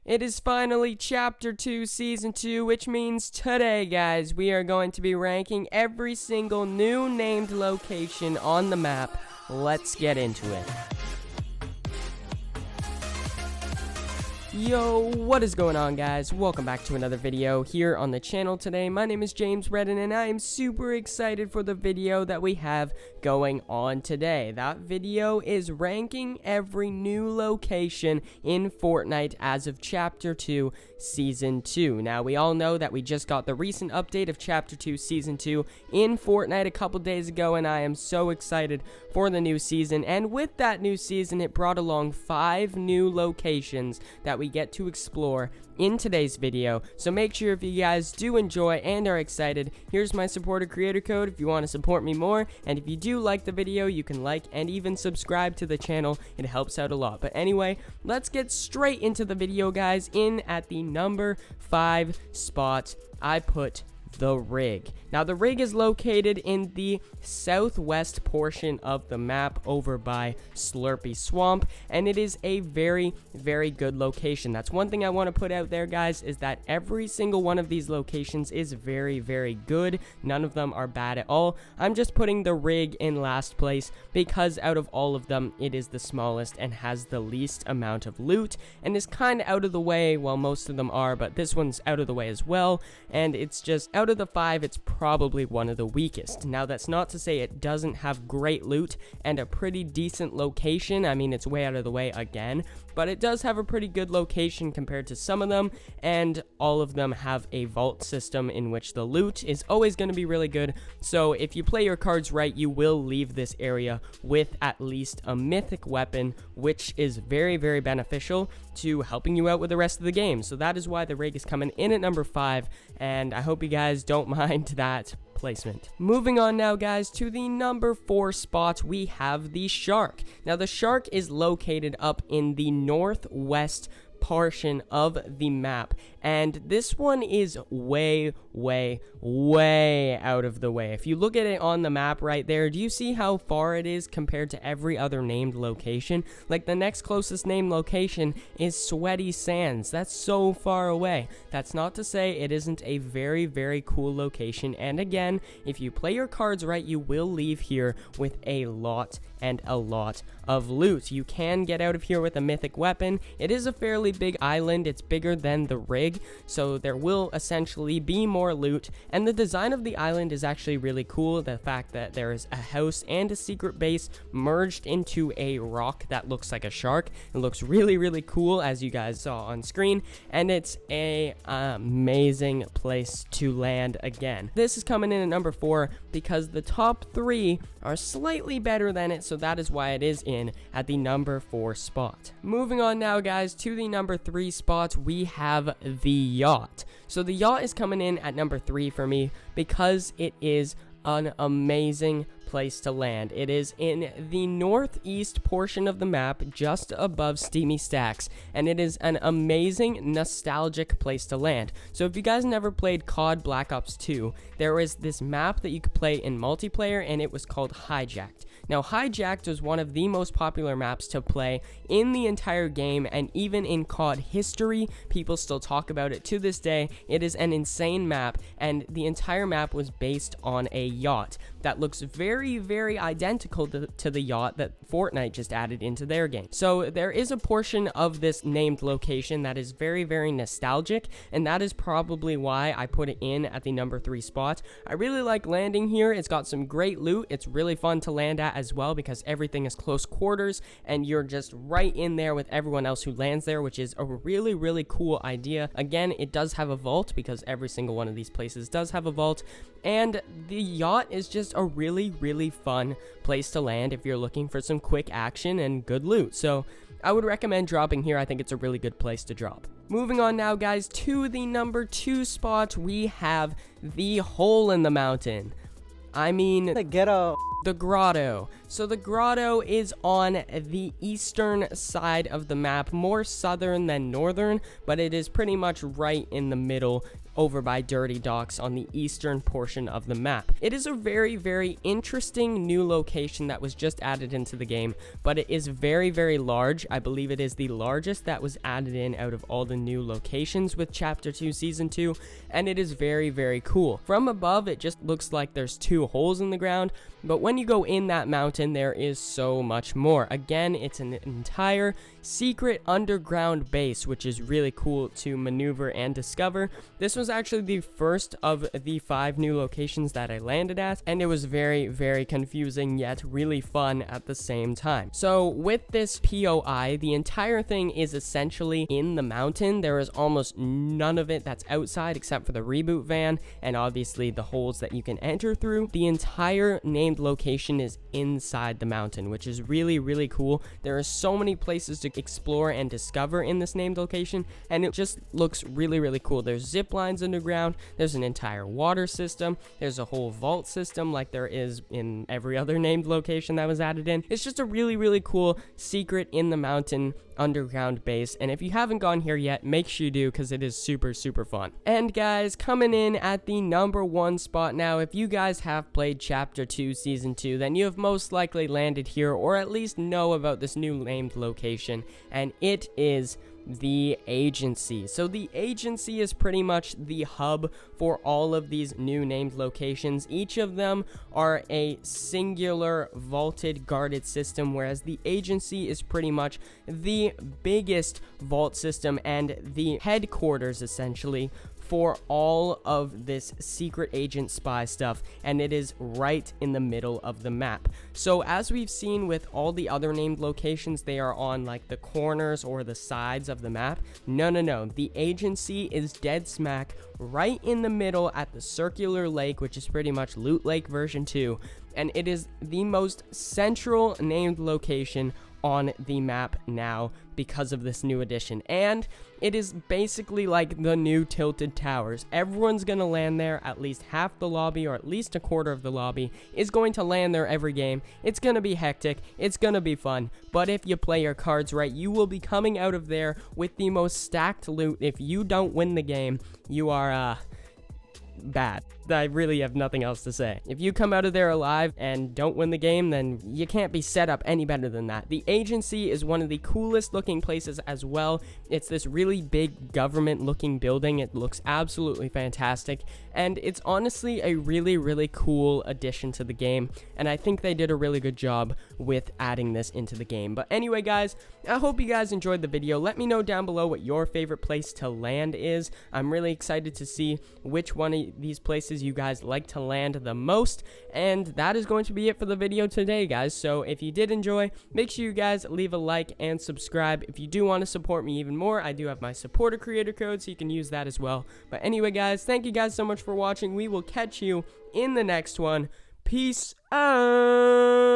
It is finally Chapter 2, Season 2, which means today, guys, we are going to be ranking every single new named location on the map. Let's get into it. Yo, what is going on, guys? Welcome back to another video here on the channel today. My name is Chris Redden, and I am super excited for the video that we have going on today. That video is ranking every new location in Fortnite as of Chapter 2, Season 2. Now, we all know that we just got the recent update of Chapter 2, Season 2 in Fortnite a couple days ago, and I am so excited for the new season. And with that new season, it brought along 5 new locations that we get to explore in today's video. So make sure, if you guys do enjoy and are excited, here's my supporter creator code if you want to support me more. And if you do like the video, you can like and even subscribe to the channel. It helps out a lot. But anyway, let's get straight into the video, guys. In at the number 5 spot, I put the rig. Now, the rig is located in the southwest portion of the map over by Slurpy Swamp, and it is a very, very good location. That's one thing I want to put out there, guys, is that every single one of these locations is very, very good. None of them are bad at all. I'm just putting the rig in last place because out of all of them, it is the smallest and has the least amount of loot and is kind of out of the way. Well, most of them are, but this one's out of the way as well, and it's just out of the 5, it's probably one of the weakest. Now, that's not to say it doesn't have great loot and a pretty decent location. I mean, it's way out of the way again, but it does have a pretty good location compared to some of them, and all of them have a vault system in which the loot is always going to be really good. So if you play your cards right, you will leave this area with at least a mythic weapon, which is very, very beneficial to helping you out with the rest of the game. So that is why the rig is coming in at number 5, and I hope you guys don't mind that placement. Moving on now, guys, to the number 4 spot, we have the shark. Now, the shark is located up in the northwest portion of the map, and this one is way out of the way. If you look at it on the map right there, do you see how far it is compared to every other named location? Like, the next closest named location is Sweaty Sands. That's so far away. That's not to say it isn't a very, very cool location, and again, if you play your cards right, you will leave here with a lot of loot. You can get out of here with a mythic weapon. It is a fairly big island. It's bigger than the rig, so there will essentially be more loot, and the design of the island is actually really cool. The fact that there is a house and a secret base merged into a rock that looks like a shark. It looks really cool, as you guys saw on screen, and it's a amazing place to land again. This is coming in at number 4 because the top 3 are slightly better than it, so that is why it is in at the number 4 spot. Moving on now, guys, to the number 3 spot, we have the Yacht. So the Yacht is coming in at number 3 for me because it is an amazing place to land. It is in the northeast portion of the map, just above Steamy Stacks, and it is an amazing, nostalgic place to land. So if you guys never played COD Black Ops 2, there is this map that you could play in multiplayer, and it was called Hijacked. Now, Hijacked was one of the most popular maps to play in the entire game, and even in COD history, people still talk about it to this day. It is an insane map, and the entire map was based on a yacht that looks very identical to the yacht that Fortnite just added into their game. So there is a portion of this named location that is very nostalgic, and that is probably why I put it in at the number 3 spot. I really like landing here. It's got some great loot. It's really fun to land at as well because everything is close quarters and you're just right in there with everyone else who lands there, which is a really cool idea. Again, it does have a vault because every single one of these places does have a vault, and the yacht is just a really fun place to land if you're looking for some quick action and good loot. So I would recommend dropping here. I think it's a really good place to drop. Moving on now, guys, to the number 2 spot, we have the hole in the mountain. I mean, the Ghetto. The Grotto. So the grotto is on the eastern side of the map, more southern than northern, but it is pretty much right in the middle over by Dirty Docks on the eastern portion of the map. It is a very, very interesting new location that was just added into the game, but it is very, very large. I believe it is the largest that was added in out of all the new locations with Chapter 2 Season 2, and it is very, very cool. From above, it just looks like there's 2 holes in the ground, but when you go in that mountain, there is so much more. Again, it's an entire secret underground base, which is really cool to maneuver and discover. This was actually the first of the 5 new locations that I landed at, and it was very, very confusing yet really fun at the same time. So with this POI, the entire thing is essentially in the mountain. There is almost none of it that's outside except for the reboot van and obviously the holes that you can enter through. The entire named location is inside the mountain, which is really, really cool. There are so many places to explore and discover in this named location, and it just looks really, really cool. There's zip lines underground, there's an entire water system, there's a whole vault system like there is in every other named location that was added in. It's just a really, really cool secret in the mountain underground base, and if you haven't gone here yet, make sure you do because it is super, super fun. And guys, coming in at the number 1 spot now, if you guys have played Chapter 2 Season 2, then you have most likely landed here or at least know about this new named location, and it is the agency. So the agency is pretty much the hub for all of these new named locations. Each of them are a singular vaulted guarded system, whereas the agency is pretty much the biggest vault system and the headquarters essentially for all of this secret agent spy stuff, and it is right in the middle of the map. So as we've seen with all the other named locations, they are on like the corners or the sides of the map. No, the agency is dead smack right in the middle at the circular lake, which is pretty much Loot Lake version 2, and it is the most central named location on the map now because of this new addition, and it is basically like the new Tilted Towers. Everyone's gonna land there. At least half the lobby, or at least a quarter of the lobby, is going to land there every game. It's gonna be hectic, it's gonna be fun, but if you play your cards right, you will be coming out of there with the most stacked loot. If you don't win the game, you are bad. I really have nothing else to say. If you come out of there alive and don't win the game, then you can't be set up any better than that. The agency is one of the coolest looking places as well. It's this really big government looking building. It looks absolutely fantastic, and it's honestly a really, really cool addition to the game, and I think they did a really good job with adding this into the game. But anyway guys, I hope you guys enjoyed the video. Let me know down below what your favorite place to land is. I'm really excited to see which one of these places you guys like to land the most, and that is going to be it for the video today guys. So if you did enjoy, make sure you guys leave a like and subscribe. If you do want to support me even more, I do have my supporter creator code, so you can use that as well. But anyway guys, thank you guys so much for watching. We will catch you in the next one. Peace out.